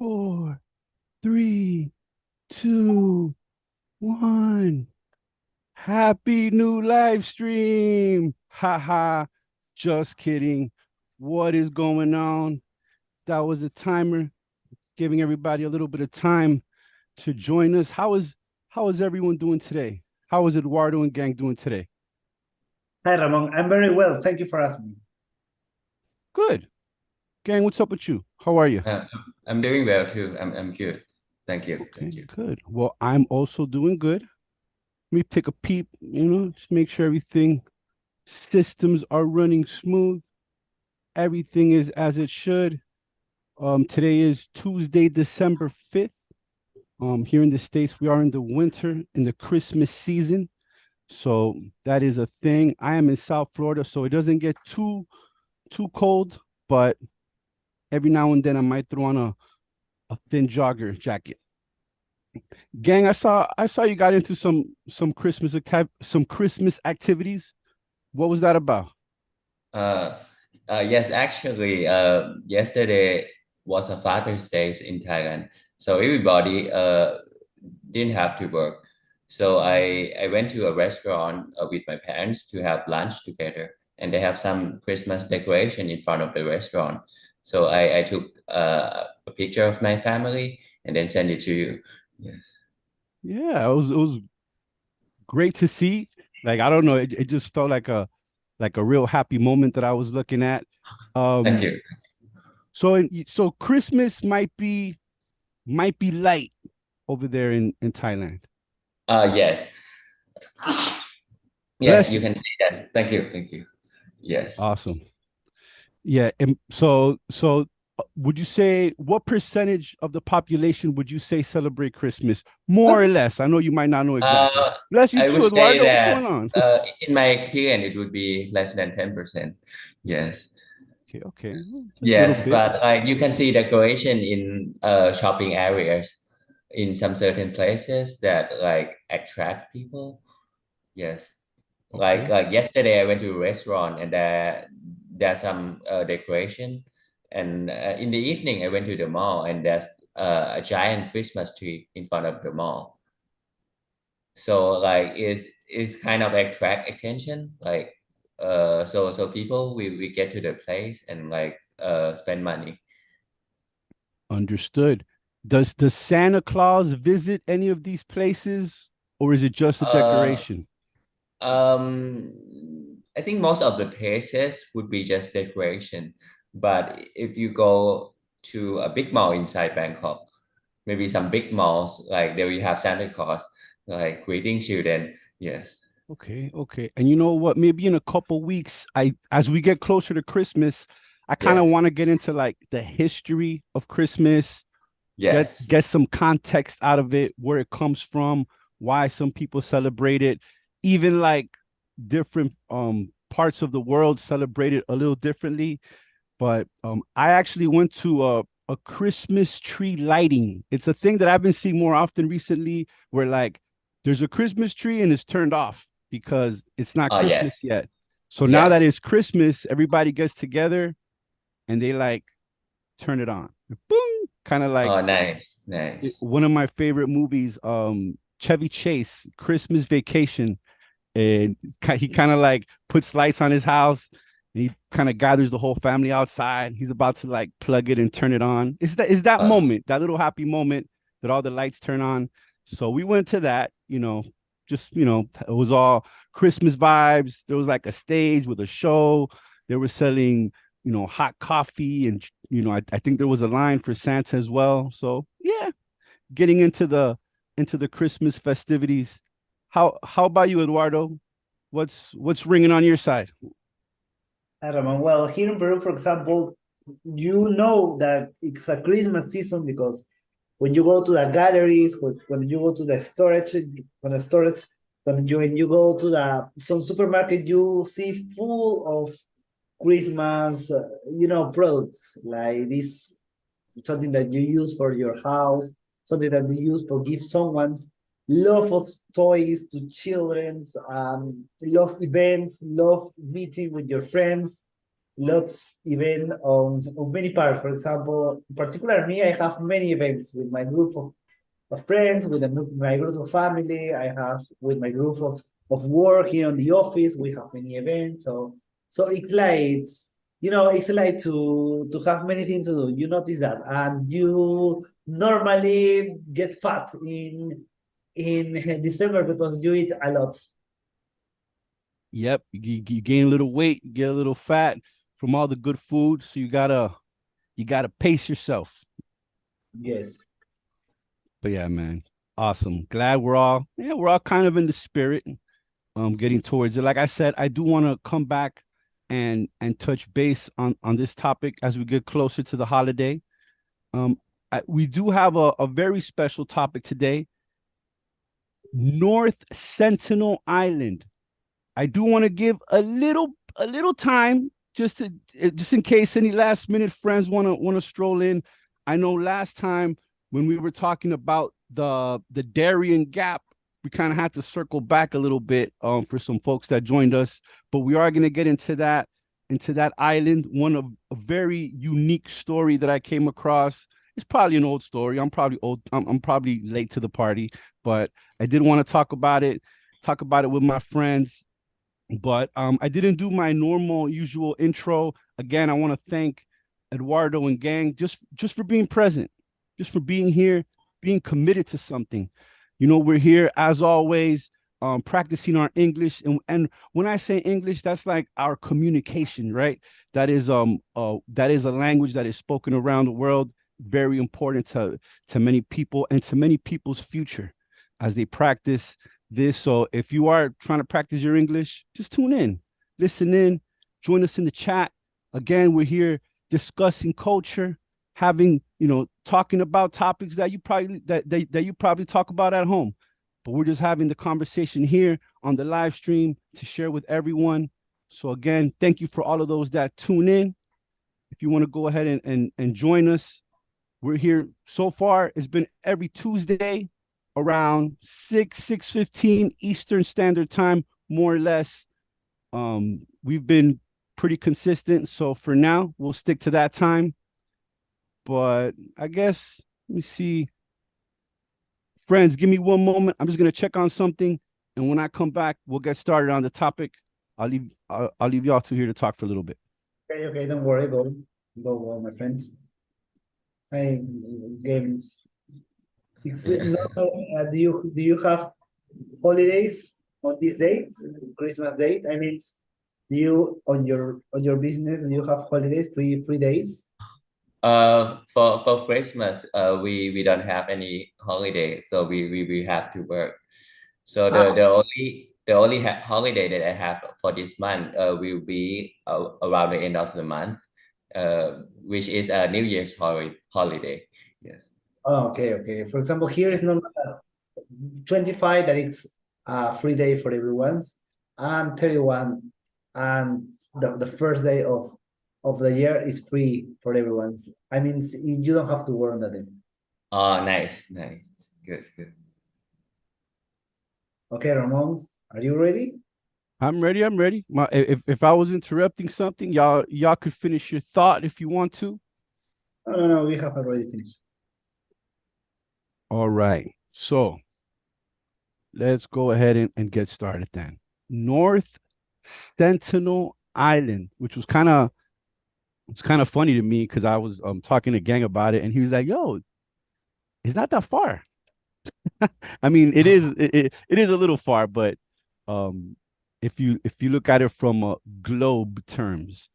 4, 3, 2, 1. Happy new live stream. Haha. Just kidding. What is going on? That was a timer giving everybody a little bit of time to join us. How is everyone doing today? How is Eduardo and gang doing today? Hi, Ramon. I'm very well. Thank you for asking. Good. Gang, what's up with you? How are you? Uh, I'm doing well too. I'm good. Thank you. Okay, Thank you. good. Well, I'm also doing good. Let me take a peep, just make sure everything systems are running smooth. Everything is as it should. Today is Tuesday, December 5th. Here in the States, we are in the winter, in the Christmas season. So that is a thing. I am in South Florida, so it doesn't get too cold, but every now and then I might throw on a thin jogger jacket. Gang, I saw you got into some Christmas activities. What was that about? Uh, yes, actually, yesterday was a Father's Day in Thailand, so everybody didn't have to work. So I went to a restaurant with my parents to have lunch together, and they have some Christmas decoration in front of the restaurant. So I took a picture of my family and then sent it to you. Yes. Yeah, it was great to see. Like I don't know, it just felt like a real happy moment that I was looking at. Thank Um, you. so Christmas might be light over there in Thailand. Yes. Yes, Bless you you. can say that. Thank you. Thank you. Yes. Awesome. Yeah, and so would you say what percentage of the population would you say celebrate Christmas? More or less. I know you might not know exactly. Uh, Bless you I too, would say Eduardo. What's going that on? in my experience, it would be less than 10%. Yes. Okay, okay. A little Yes, bit. but like you can see decoration in shopping areas in some certain places that like attract people. Yes. Okay. Like yesterday I went to a restaurant and there's some decoration, and in the evening I went to the mall and there's a giant Christmas tree in front of the mall. So like it's kind of attract attention, like so people we get to the place and like spend money. Understood. Does Santa Claus visit any of these places, or is it just a uh decoration? I think most of the places would be just decoration, but if you go to a big mall inside Bangkok, maybe some big malls, like there you have Santa Claus like greeting children. Yes. Okay, okay. And you know what? Maybe in a couple weeks, as we get closer to Christmas, I kind of Yes. want to get into like the history of Christmas, get Yes. get some context out of it, where it comes from, why some people celebrate it, even like different parts of the world celebrate it a little differently. But I actually went to a Christmas tree lighting. It's a thing that I've been seeing more often recently, where like there's a Christmas tree and it's turned off because it's not Christmas Yes. yet. So now that Yes. it's Christmas, everybody gets together and they like turn it on. Boom, kind of like Oh, nice. Nice. one of my favorite movies, Chevy Chase, Christmas Vacation, and he kind of like puts lights on his house. And he kind of gathers the whole family outside. He's about to like plug it and turn it on. Is that Uh, moment, that little happy moment that all the lights turn on. So we went to that, just it was all Christmas vibes. There was like a stage with a show. They were selling, hot coffee, and I think there was a line for Santa as well. So yeah, getting into the Christmas festivities. How about you, Eduardo? What's ringing on your side? Hi, Ramon. Well, here in Peru, for example, you know that it's a Christmas season because when you go to the galleries, when you go to the storage, when you go to the some supermarket, you see full of Christmas, products like this, something that you use for your house, something that you use for give someone's love of toys to children's, love events, love meeting with your friends. lots event on many parts. For example, in particular me, I have many events with my group of friends, with my group of family. I have with my group of work here in the office. We have many events. So it's like it's like to have many things to do. You notice that, and you normally get fat in December because you eat a lot. Yep, you gain a little weight, you get a little fat from all the good food. So you gotta pace yourself. Yes. But yeah, man, awesome. Glad we're all kind of in the spirit, getting towards it. Like I said, I do want to come back and touch base on this topic as we get closer to the holiday. We do have a very special topic today. North Sentinel Island. I do want to give a little time just in case any last minute friends want to stroll in. I know last time when we were talking about the Darien Gap, we kind of had to circle back a little bit for some folks that joined us, but we are going to get into that island. One of a very unique story that I came across. It's probably an old story. I'm probably old. I'm probably late to the party, but I did want to talk about it with my friends, but I didn't do my normal usual intro. Again, I want to thank Eduardo and gang just for being present, just for being here, being committed to something. We're here as always, practicing our English, and when I say English, that's like our communication, right? That is a language that is spoken around the world, very important to many people and to many people's future as they practice this. So if you are trying to practice your English, just tune in, listen in, join us in the chat. Again, we're here discussing culture, talking about topics that you probably talk about at home. But we're just having the conversation here on the live stream to share with everyone. So again, thank you for all of those that tune in. If you want to go ahead and join us, we're here so far. It's been every Tuesday around 6:15 Eastern Standard Time, more or less. We've been pretty consistent, so for now we'll stick to that time. But I guess, let me see. Friends, give me one moment. I'm just gonna check on something, and when I come back, we'll get started on the topic. I'll leave y'all two here to talk for a little bit. Okay, don't worry, go, my friends. I games. Do you have holidays on this date, Christmas date? I mean, do you on your business do you have holidays, free days? For Christmas, we don't have any holiday, so we have to work. So the only holiday that I have for this month will be around the end of the month, which is a New Year's holiday. Yes. Oh, okay. For example, here is not 25 that it's a free day for everyone's, and 31, and the first day of the year is free for everyone's. I mean, you don't have to work on that day. Oh, nice. Good. Okay, Ramon, are you ready? I'm ready. I'm ready. If I was interrupting something, y'all could finish your thought if you want to. No, we have already finished. All right. So let's go ahead and get started then. North Sentinel Island, which was it's kind of funny to me because I was talking to Gang about it, and he was like, "Yo, it's not that far." I mean, it is a little far, but um, if you look at it from globe terms,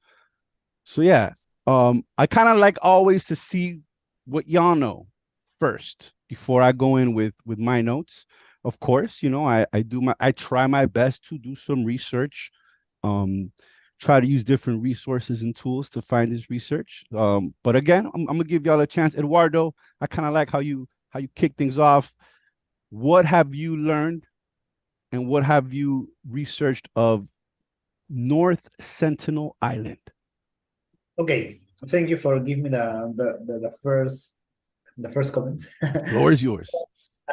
so yeah, I kind of like always to see what y'all know first before I go in with my notes. Of course, I try my best to do some research, um, try to use different resources and tools to find this research. But again, I'm gonna give y'all a chance. Eduardo, I kind of like how you kick things off. What have you learned and what have you researched of North Sentinel Island? Okay, thank you for giving me the first comments. Floor is yours.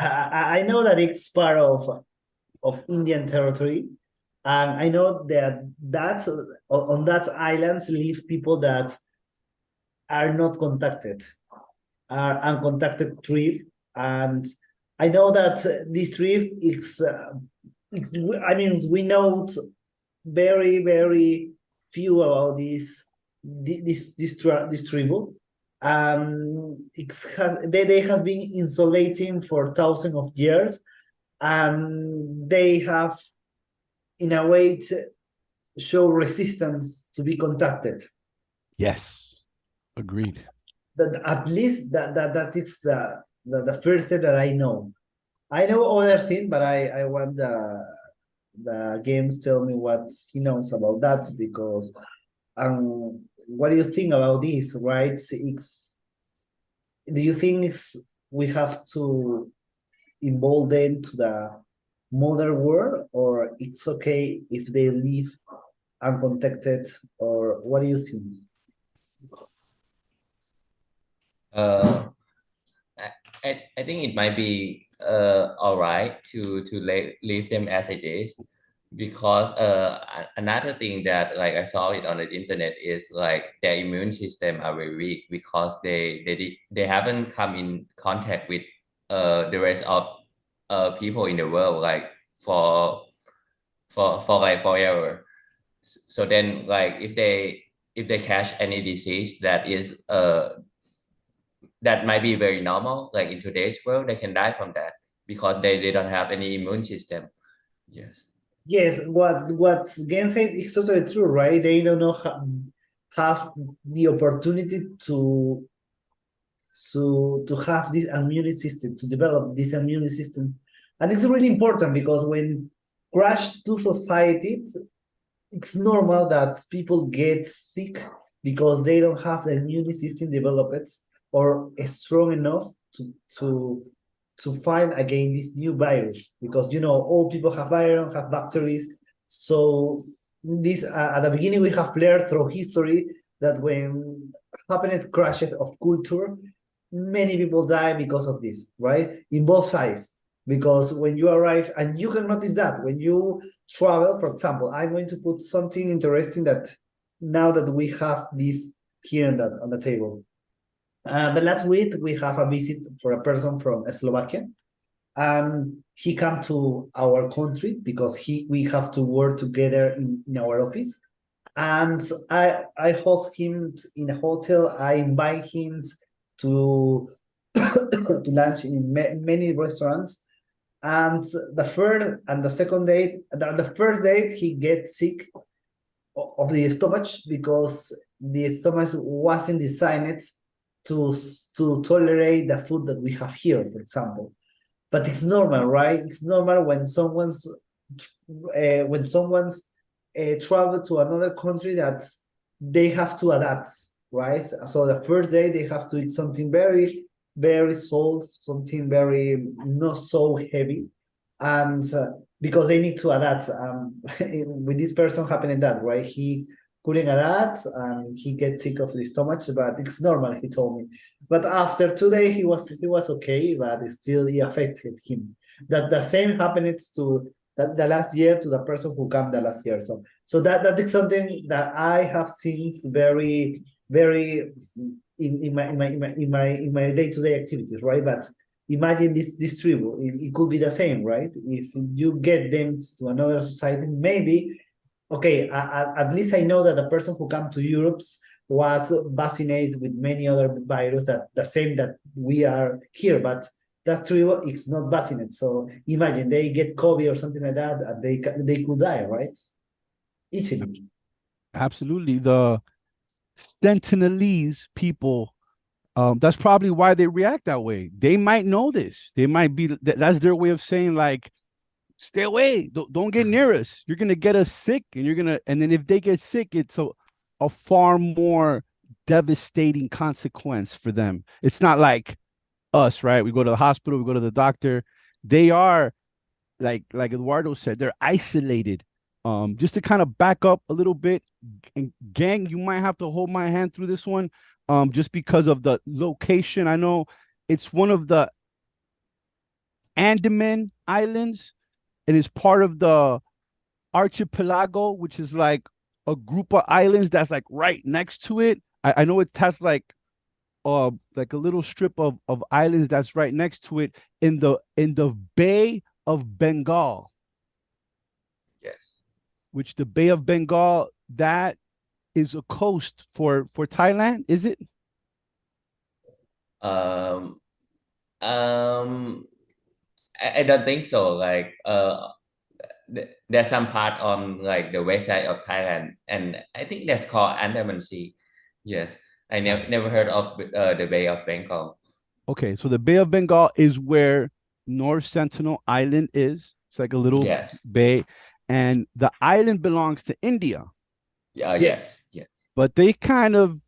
I know that it's part of Indian territory, And I know that on that islands live people that are not contacted, are uncontacted tribe. And I know that this tribe it's, I mean, we know very, very few about this tribe. They have been insulating for thousands of years, and they have, in a way, show resistance to be contacted. Yes, agreed. That at least that is the first step that I know. I know other things, but I want the games tell me what he knows about that, because what do you think about this, right? Do you think we have to involve them to the modern world, or it's okay if they live uncontacted, or what do you think? Uh, I think it might be all right to leave them as it is, because another thing that like I saw it on the internet is like their immune system are very weak, because they haven't come in contact with the rest of people in the world, like for like forever. So then like if they catch any disease that is that might be very normal, like in today's world, they can die from that because they don't have any immune system. Yes. Yes, what Gen said is totally true, right? They don't know have the opportunity to have this immune system, to develop this immune system. And it's really important, because when crash to society, it's normal that people get sick because they don't have the immune system developed or strong enough to fight against this new virus. Because all people have virus, have bacteries. So this at the beginning we have learned through history that when happened crashes of culture, many people die because of this, right? In both sides. Because when you arrive, and you can notice that when you travel, for example, I'm going to put something interesting that now that we have this here on the table. The last week we have a visit for a person from Slovakia, and he come to our country because we have to work together in our office. And I host him in a hotel. I invite him to to lunch in many restaurants. And the third and the second date, the first date, he gets sick of the stomach, because the stomach wasn't designed to tolerate the food that we have here, for example. But it's normal, right? It's normal when someone's travel to another country, that they have to adapt, right? So the first day they have to eat something very, very soft, something very not so heavy, and because they need to adapt. With this person happening that, right? He couldn't adapt, and he gets sick of the stomach, but it's normal, he told me. But after 2 days, he was okay, but still it affected him. That the same happened to the last year, to the person who came the last year. So that is something that I have seen very, very in my day-to-day activities, right? But imagine this tribe, it could be the same, right? If you get them to another society, maybe, okay, at least I know that the person who come to Europe was vaccinated with many other virus, that the same that we are here, but that tribe is not vaccinated. So imagine they get COVID or something like that, and they could die, right? Easily. Absolutely. The Sentinelese people, that's probably why they react that way. They might know this. They might be that's their way of saying, like, stay away. Don't get near us. You're gonna get us sick, and then if they get sick, it's a far more devastating consequence for them. It's not like us, right? We go to the hospital, we go to the doctor. They are like Eduardo said, they're isolated. Just to kind of back up a little bit, and gang, you might have to hold my hand through this one, just because of the location. I know it's one of the Andaman Islands. It is part of the archipelago, which is like a group of islands that's like right next to it. I know it has like a little strip of islands that's right next to it in the Bay of Bengal, Yes. which the Bay of Bengal, that is a coast for Thailand, is it? Um, um, I don't think so. Like, there's some part on like the west side of Thailand, and I think that's called Andaman Sea. Yes, I never heard of the Bay of Bengal. Okay, so the Bay of Bengal is where North Sentinel Island is. It's like a little Yes. bay, and the island belongs to India, Yeah. Yeah. Yes. Yes. but they kind of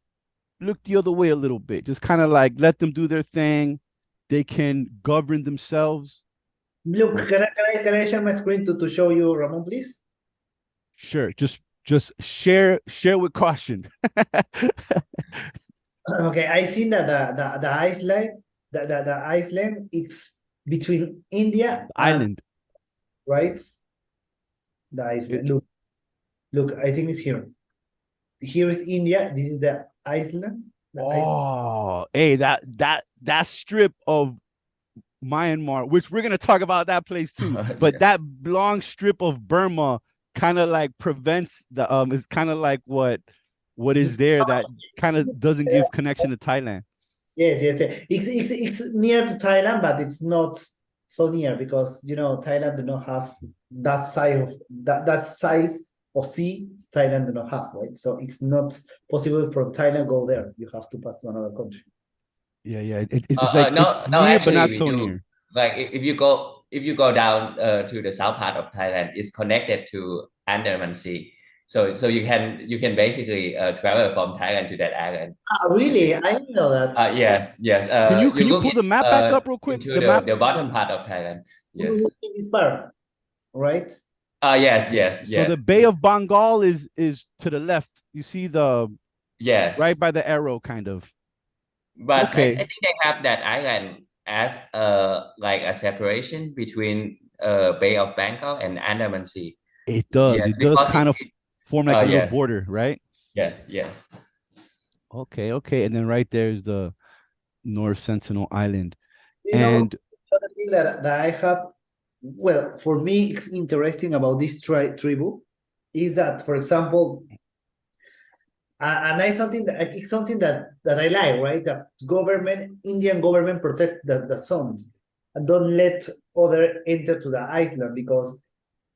look the other way a little bit, just kind of like let them do their thing. They can govern themselves. Look, can I share my screen to show you, Ramon, please? Sure, just share with caution. Okay, I seen that the Iceland, the Iceland is between India and Island. right. The Iceland. Look, I think it's here. Here is India. This is the Iceland. Oh, hey, that strip of Myanmar, which we're gonna talk about that place too. But Yes. that long strip of Burma kind of like prevents the is kind of like what is there that kind of doesn't give connection to Thailand. Yes, yes, yes. It's near to Thailand, but it's not so near because Thailand do not have that size of sea. Thailand do not have, right? So it's not possible from Thailand go there. You have to pass to another country. Yeah, yeah. It's like No, it's no. near but Actually, not we so do. near. Like, if you go down to the south part of Thailand, it's connected to Andaman Sea. So you can basically travel from Thailand to that island. Ah, really? I didn't know that. Yes, yes. Can You you look pull the map back up real quick? into The map. the bottom part of Thailand. Yes. This part, right? Yes, yes, So the yes, Bay of Bengal is to the left. You see the yes. right by the arrow, kind of. But I Okay, think they have that island as like a separation between Bay of Bengal and Andaman Sea. it does. Yes, It does because kind of form like a little yes, border, right? yes, yes. Okay, okay. And then right there's the North Sentinel Island. You know, And the other thing that I have, well, for me, it's interesting about this tribu is that, for example, and I something that it's something that I like, right? The Indian government protect the sons and don't let other enter to the island because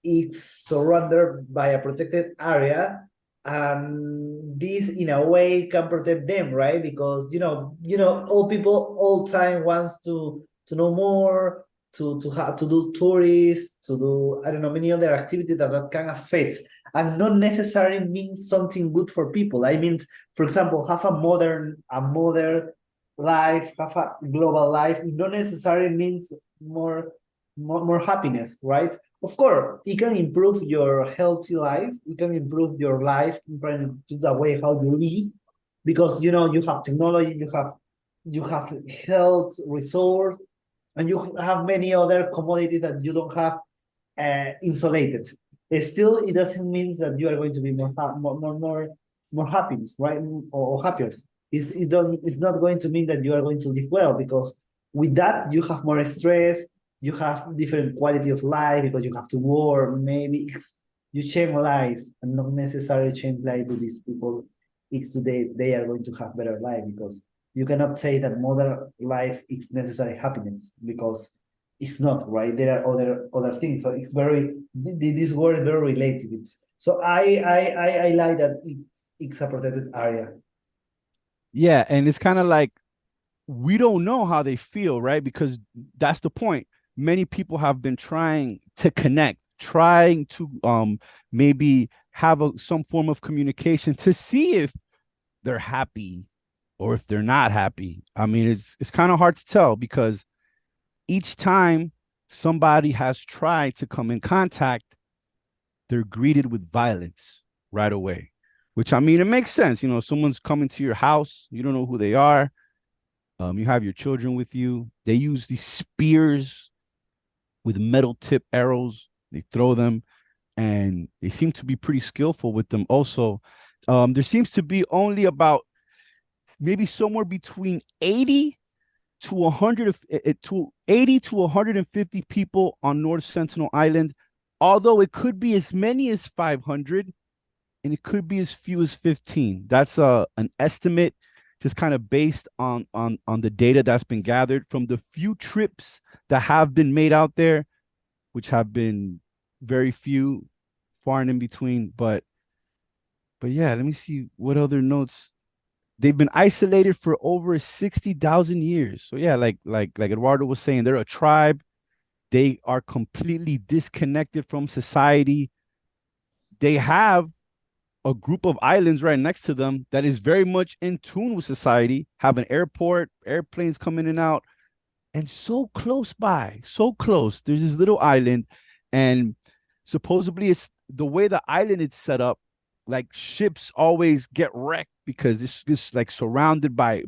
it's surrounded by a protected area, and this in a way can protect them, right? Because all people all time wants to know more, to have to do tourists, to do I don't know many other activities that can affect and not necessarily means something good for people. I mean, for example, have a modern life, have a global life, not necessarily means more happiness, right? Of course, it can improve your healthy life. It can improve your life, improve the way how you live, because you have technology, you have health resource, and you have many other commodities that you don't have insulated. Still, it doesn't mean that you are going to be more happiness, right? Or happier. It's not going to mean that you are going to live well because with that you have more stress, you have different quality of life because you have to work. Maybe you change life and not necessarily change life with these people. It's today they are going to have better life because you cannot say that modern life is necessary happiness because it's not right. There are other things. So it's this word is very related. So I like that it's a protected area. yeah, and it's kind of like we don't know how they feel, right? Because that's the point. Many people have been trying to connect, trying to maybe have some form of communication to see if they're happy or if they're not happy. I mean, it's kind of hard to tell because each time somebody has tried to come in contact, they're greeted with violence right away. Which I mean, it makes sense. Someone's coming to your house, you don't know who they are. You have your children with you. They use these spears with metal tip arrows. They throw them, and they seem to be pretty skillful with them. Also, there seems to be only about maybe somewhere between 80 to 100 to 80 to 150 people on North Sentinel Island, although it could be as many as 500 and it could be as few as 15. That's an estimate, just kind of based on the data that's been gathered from the few trips that have been made out there, which have been very few, far and in between. But yeah, let me see what other notes. They've been isolated for over 60,000 years. So yeah, like Eduardo was saying, they're a tribe. They are completely disconnected from society. They have a group of islands right next to them that is very much in tune with society, have an airport, airplanes come in and out, and so close by, so close. There's this little island, and supposedly it's the way the island is set up, like ships always get wrecked because it's like surrounded by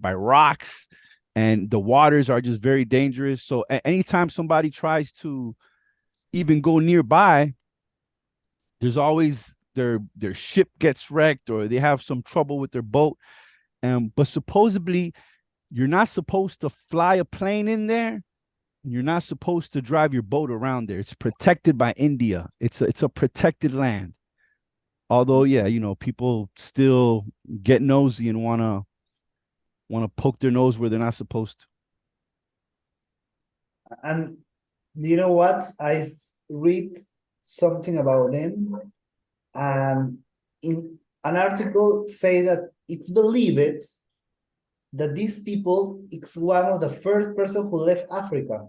rocks, and the waters are just very dangerous. So anytime somebody tries to even go nearby, there's always their ship gets wrecked or they have some trouble with their boat. But supposedly you're not supposed to fly a plane in there. You're not supposed to drive your boat around there. It's protected by India. It's a protected land. Although, yeah, people still get nosy and wanna poke their nose where they're not supposed to. And you know what? Read something about them, and in an article say that it's believed that these people, it's one of the first person who left Africa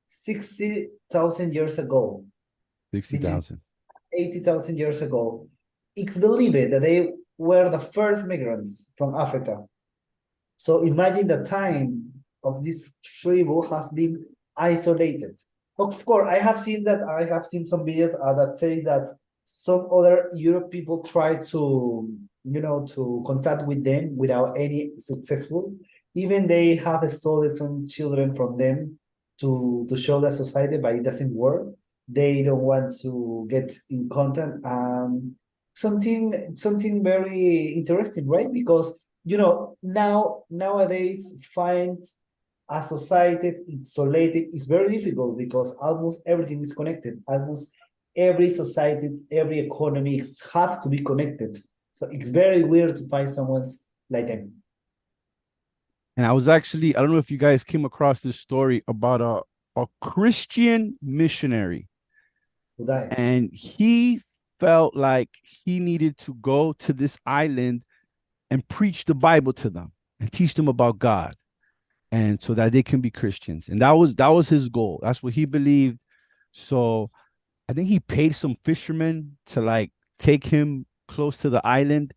60,000 years ago, 60,000. 80,000 years ago. It's believed that they were the first migrants from Africa. So imagine the time of this tribe has been isolated. Of course, I have seen some videos that say that some other Europe people try to, to contact with them without any successful. Even they have stolen some children from them to show the society, but it doesn't work. They don't want to get in contact. Something very interesting, right? Because nowadays find a society isolated is very difficult because almost everything is connected. Almost every society, every economy have to be connected. So it's very weird to find someone like them. And I don't know if you guys came across this story about a Christian missionary, and he felt like he needed to go to this island and preach the Bible to them and teach them about God, and so that they can be Christians. And that was his goal. That's what he believed. So I think he paid some fishermen to like take him close to the island,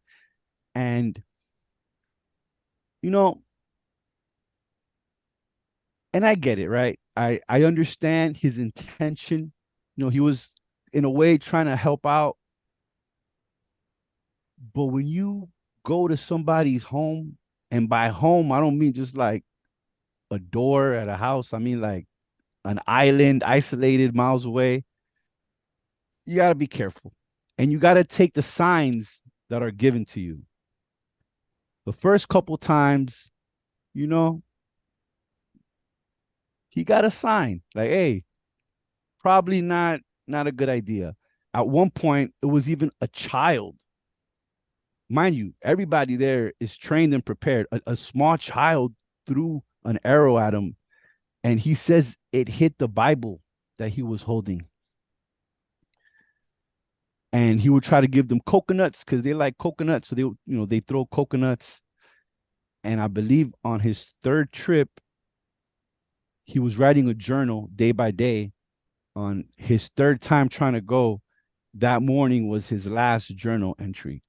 and you know, and I get it, right? I understand his intention. He was in a way trying to help out, but when you go to somebody's home, and by home I don't mean just like a door at a house. I mean like an island isolated miles away. You got to be careful, and you got to take the signs that are given to you. The first couple times, you know, he got a sign like, hey, probably not a good idea. At one point, it was even a child. Mind you, everybody there is trained and prepared. A small child threw an arrow at him, and he says it hit the Bible that he was holding. And he would try to give them coconuts because they like coconuts. So they throw coconuts. And I believe on his third trip, he was writing a journal day by day. On his third time trying to go, that morning was his last journal entry.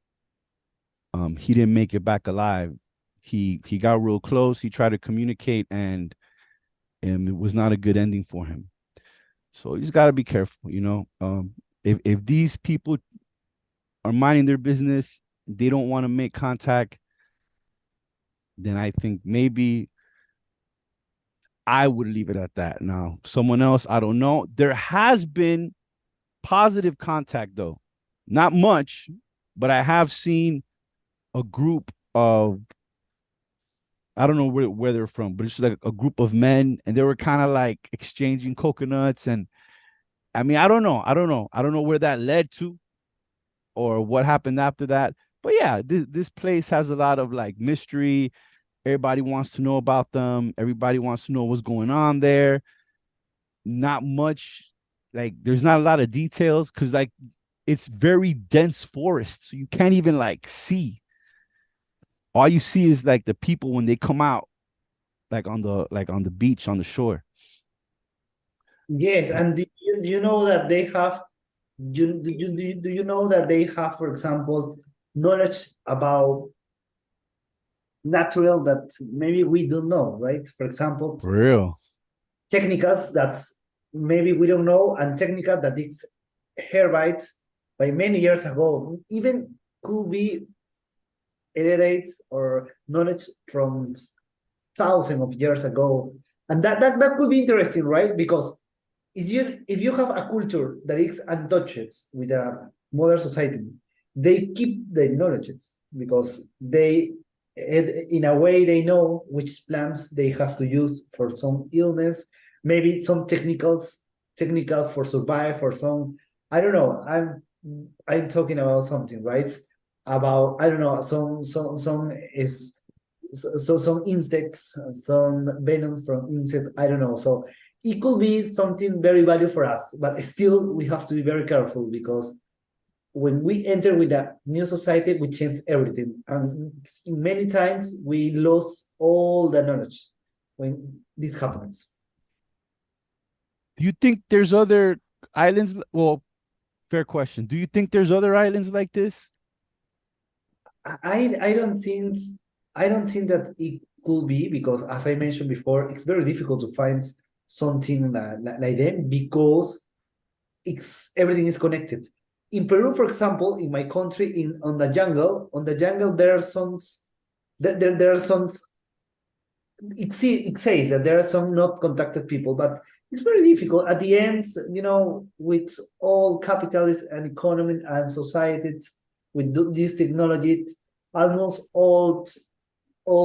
He didn't make it back alive. He got real close. He tried to communicate, and it was not a good ending for him. So you just got to be careful. If these people are minding their business, they don't want to make contact, then I think maybe I would leave it at that. Now, someone else, I don't know. There has been positive contact though. Not much, but I have seen a group of, I don't know where they're from, but it's like a group of men, and they were kind of like exchanging coconuts. And I mean, I don't know where that led to or what happened after that. But yeah, this place has a lot of like mystery. Everybody wants to know about them. Everybody wants to know what's going on there. Not much, like there's not a lot of details because like it's very dense forest, so you can't even like see. All you see is like the people when they come out, like on the beach on the shore. Yes, and do you know that they have do you know that they have, for example, knowledge about natural that maybe we don't know, right? For example, For real. technicals that maybe we don't know, and technical that it's herbites by many years ago, even could be heredates or knowledge from thousands of years ago. And that could be interesting, right? Because if you have a culture that is untouched with a modern society, they keep the knowledge because they, in a way, they know which plants they have to use for some illness, maybe some technical for survive, for some, I don't know. I'm talking about something, right? About, I don't know, some is so some insects, some venom from insects, I don't know. So it could be something very valuable for us, but still we have to be very careful because when we enter with a new society, we change everything. And many times we lose all the knowledge when this happens. Do you think there's other islands? Well, fair question. Do you think there's other islands like this? I don't think that it could be because, as I mentioned before, it's very difficult to find something like them because it's everything is connected. In Peru, for example, in my country, in on the jungle, there are some there are some. It says that there are some not contacted people, but it's very difficult at the end. You know, with all capitalism and economy and society, with this technology, almost all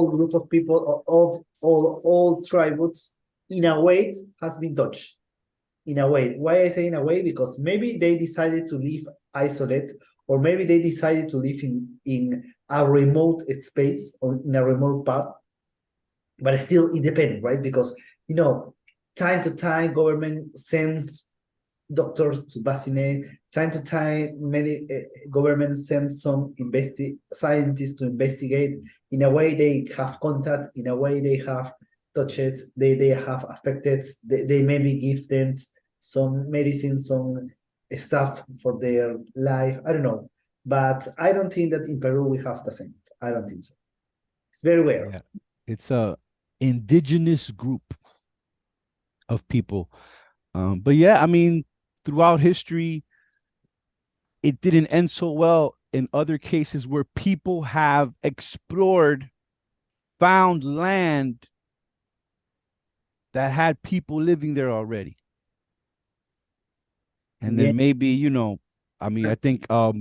group of people of all tribes in a way has been touched in a way. Why I say in a way? Because maybe they decided to live isolate, or maybe they decided to live in a remote space or in a remote part, but still independent, right? Because you know, time to time, government sends doctors to vaccinate. Time to time, many governments send some scientists to investigate. In a way, they have contact. In a way, they have touches. They have affected. They maybe give them some medicine, some stuff for their life. I don't know, but I don't think that in Peru we have the same. I don't think so. It's very rare. Yeah. It's a indigenous group of people. But yeah, I mean, throughout history, it didn't end so well in other cases where people have explored, found land that had people living there already. And Yeah. then maybe, I mean, I think a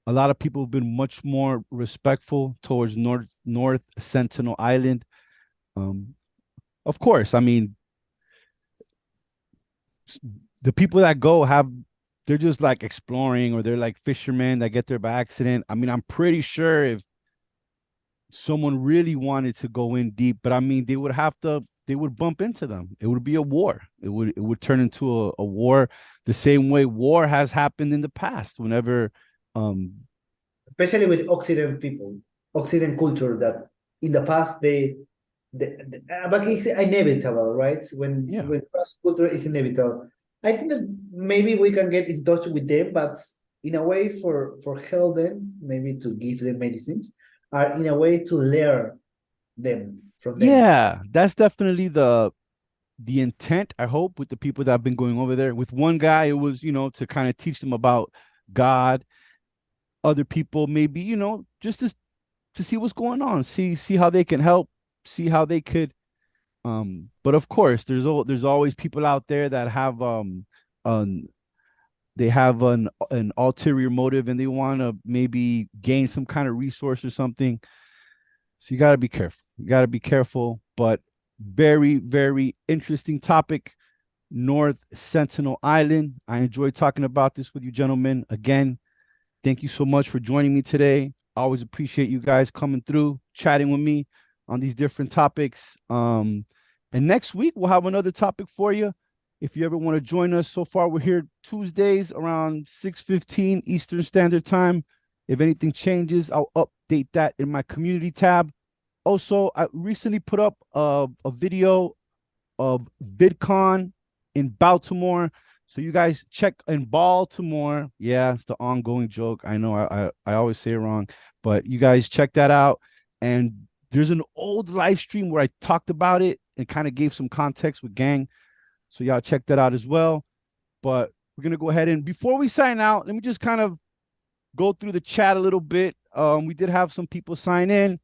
lot of people have been much more respectful towards North Sentinel Island. Um, of course, I mean, the people that go have, they're just like exploring, or they're like fishermen that get there by accident. I mean, I'm pretty sure if someone really wanted to go in deep, but I mean, they would bump into them. It would be a war. It would turn into a war, the same way war has happened in the past. Whenever, um, Especially with Occident people, Occident culture that in the past but it's inevitable, right? yeah, When cross culture is inevitable, I think that maybe we can get in touch with them, but in a way for help them, maybe to give them medicines, or in a way to learn them from them. yeah, that's definitely the intent. I hope with the people that have been going over there. With one guy, it was to kind of teach them about God. Other people, maybe just to see what's going on, see how they can help, see how they could. But of course, there's always people out there that have they have an ulterior motive and they want to maybe gain some kind of resource or something. So you got to be careful. You got to be careful. But very, very interesting topic. North Sentinel Island. I enjoyed talking about this with you, gentlemen. Again, thank you so much for joining me today. I always appreciate you guys coming through, chatting with me on these different topics. And next week we'll have another topic for you. If you ever want to join us, so far we're here Tuesdays around 6:15 Eastern Standard Time. If anything changes, I'll update that in my community tab. Also, I recently put up a video of VidCon in Baltimore. So you guys check in Baltimore. Yeah, it's the ongoing joke. I know I always say it wrong, but you guys check that out. And there's an old live stream where I talked about it and kind of gave some context with Gang. So y'all check that out as well. But we're gonna go ahead and before we sign out, let me just kind of go through the chat a little bit. We did have some people sign in.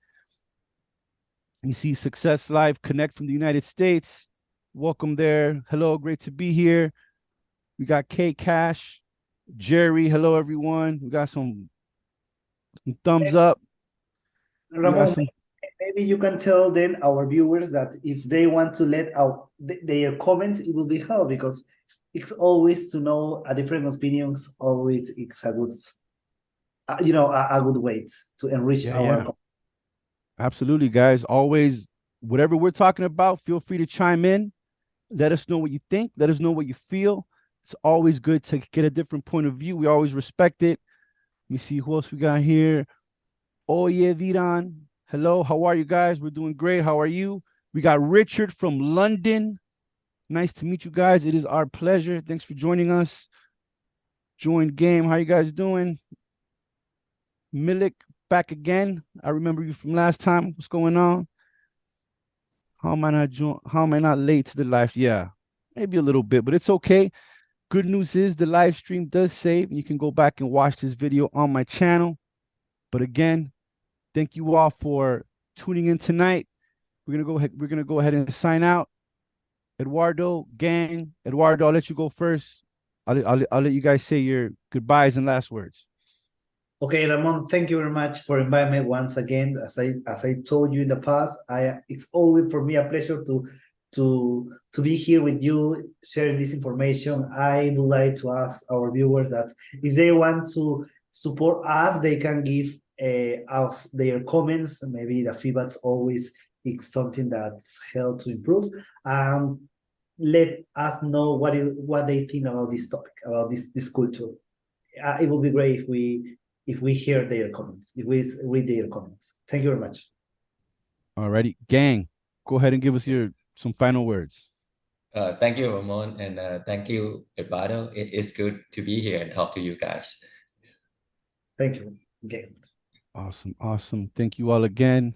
You see Success Live Connect from the United States. Welcome there. Hello, great to be here. We got K Cash, Jerry. Hello, everyone. We got some thumbs up. Ramon, maybe you can tell then our viewers that if they want to let out their comments, it will be held because it's always to know a different opinions. Always, it's a good, a good way to enrich our. Absolutely, guys. Always, whatever we're talking about, feel free to chime in. Let us know what you think. Let us know what you feel. It's always good to get a different point of view. We always respect it. Let me see who else we got here. Oh, yeah, Viran. Hello, how are you guys? We're doing great. How are you? We got Richard from London. Nice to meet you guys. It is our pleasure. Thanks for joining us. Join game. How you guys doing? Milik, back again. I remember you from last time. What's going on? How am I not late to the live? Yeah, maybe a little bit, but it's okay. Good news is the live stream does save. You can go back and watch this video on my channel. But again, thank you all for tuning in tonight. We're gonna go ahead and sign out. Eduardo, Gang, Eduardo, I'll let you go first. I'll let you guys say your goodbyes and last words. Okay, Ramon, thank you very much for inviting me once again. As I told you in the past, it's always for me a pleasure to be here with you, sharing this information. I would like to ask our viewers that if they want to support us, they can give us their comments. Maybe the feedback's always it's something that's helped to improve. Let us know what they think about this topic, about this culture. It would be great if we hear their comments, if we read their comments. Thank you very much. Alrighty, Gang, go ahead and give us some final words. Thank you, Ramon, and thank you, Eduardo. It is good to be here and talk to you guys. Thank you. Okay. Awesome. Thank you all again.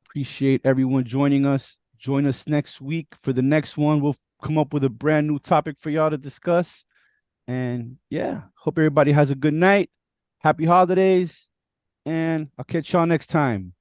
Appreciate everyone joining us. Join us next week for the next one. We'll come up with a brand new topic for y'all to discuss. And yeah, hope everybody has a good night. Happy holidays. And I'll catch y'all next time.